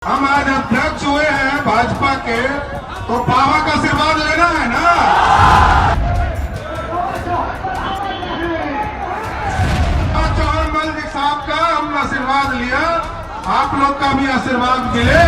हम आज अध्यक्ष हुए हैं भाजपा के, तो पावा का आशीर्वाद लेना है ना। चौहान जी साहब का हमने आशीर्वाद लिया, आप लोग का भी आशीर्वाद मिले।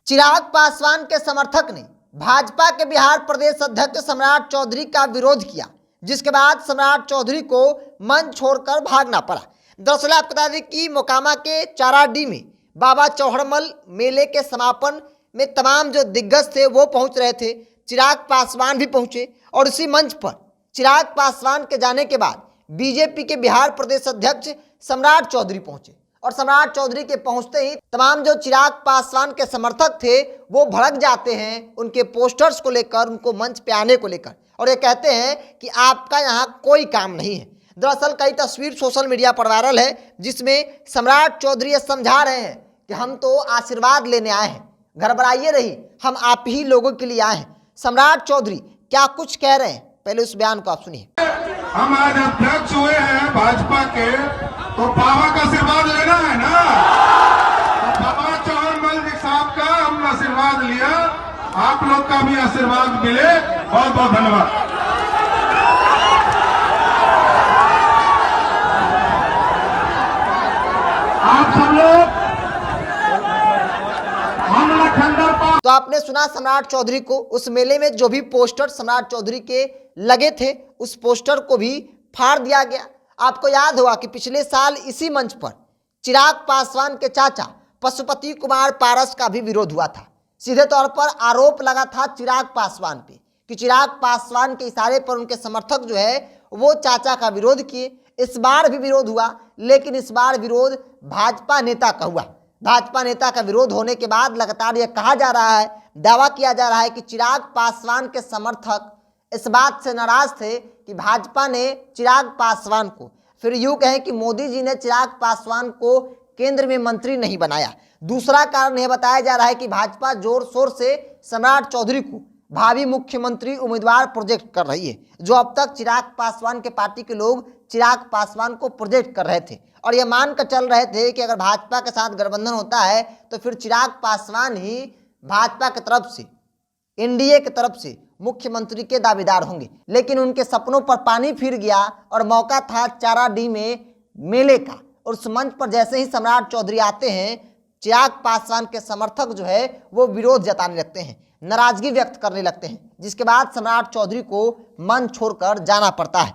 चिराग पासवान के समर्थक ने भाजपा के बिहार प्रदेश अध्यक्ष सम्राट चौधरी का विरोध किया, जिसके बाद सम्राट चौधरी को मंच छोड़कर भागना पड़ा। दरअसल आपको बता दें कि मोकामा के चाराडी में बाबा चौहड़मल मेले के समापन में तमाम जो दिग्गज थे वो पहुंच रहे थे। चिराग पासवान भी पहुंचे और उसी मंच पर चिराग पासवान के जाने के बाद बीजेपी के बिहार प्रदेश अध्यक्ष सम्राट चौधरी पहुंचे और सम्राट चौधरी के पहुंचते ही तमाम जो चिराग पासवान के समर्थक थे वो भड़क जाते हैं उनके पोस्टर्स को लेकर, उनको मंच पे आने को लेकर, और ये कहते हैं कि आपका यहाँ कोई काम नहीं है। दरअसल कई तस्वीर सोशल मीडिया पर वायरल है जिसमें सम्राट चौधरी ये समझा रहे हैं कि हम तो आशीर्वाद लेने आए हैं, घबराइए रही, हम आप ही लोगों के लिए आए हैं। सम्राट चौधरी क्या कुछ कह रहे हैं, पहले उस बयान को आप सुनिए। हम आज अध्यक्ष हुए हैं भाजपा के, तो पावा का आशीर्वाद लेना है ना। तो बाबा चौहान जी साहब का हमने आशीर्वाद लिया, आप लोग का भी आशीर्वाद मिले। बहुत बहुत धन्यवाद। आप सब लोग तो आपने सुना सम्राट चौधरी को, उस मेले में जो भी पोस्टर सम्राट चौधरी के लगे थे उस पोस्टर को भी फाड़ दिया गया। आपको याद होगा कि पिछले साल इसी मंच पर चिराग पासवान के चाचा पशुपति कुमार पारस का भी विरोध हुआ था। सीधे तौर पर आरोप लगा था चिराग पासवान पे कि चिराग पासवान के इशारे पर उनके समर्थक जो है वो चाचा का विरोध किए। इस बार भी विरोध हुआ, लेकिन इस बार विरोध भाजपा नेता का हुआ। भाजपा नेता का विरोध होने के बाद लगातार यह कहा जा रहा है, दावा किया जा रहा है कि चिराग पासवान के समर्थक इस बात से नाराज थे कि भाजपा ने चिराग पासवान को, फिर यूं कहें कि मोदी जी ने चिराग पासवान को केंद्र में मंत्री नहीं बनाया। दूसरा कारण यह बताया जा रहा है कि भाजपा जोर शोर से सम्राट चौधरी को भावी मुख्यमंत्री उम्मीदवार प्रोजेक्ट कर रही है। जो अब तक चिराग पासवान के पार्टी के लोग चिराग पासवान को प्रोजेक्ट कर रहे थे और ये मान कर चल रहे थे कि अगर भाजपा के साथ गठबंधन होता है तो फिर चिराग पासवान ही भाजपा की तरफ से, एनडीए की तरफ से मुख्यमंत्री के दावेदार होंगे। लेकिन उनके सपनों पर पानी फिर गया और मौका था चाराडी में मेले का, और उस मंच पर जैसे ही सम्राट चौधरी आते हैं चिराग पासवान के समर्थक जो है वो विरोध जताने लगते हैं, नाराजगी व्यक्त करने लगते हैं, जिसके बाद सम्राट चौधरी को मंच छोड़कर जाना पड़ता है।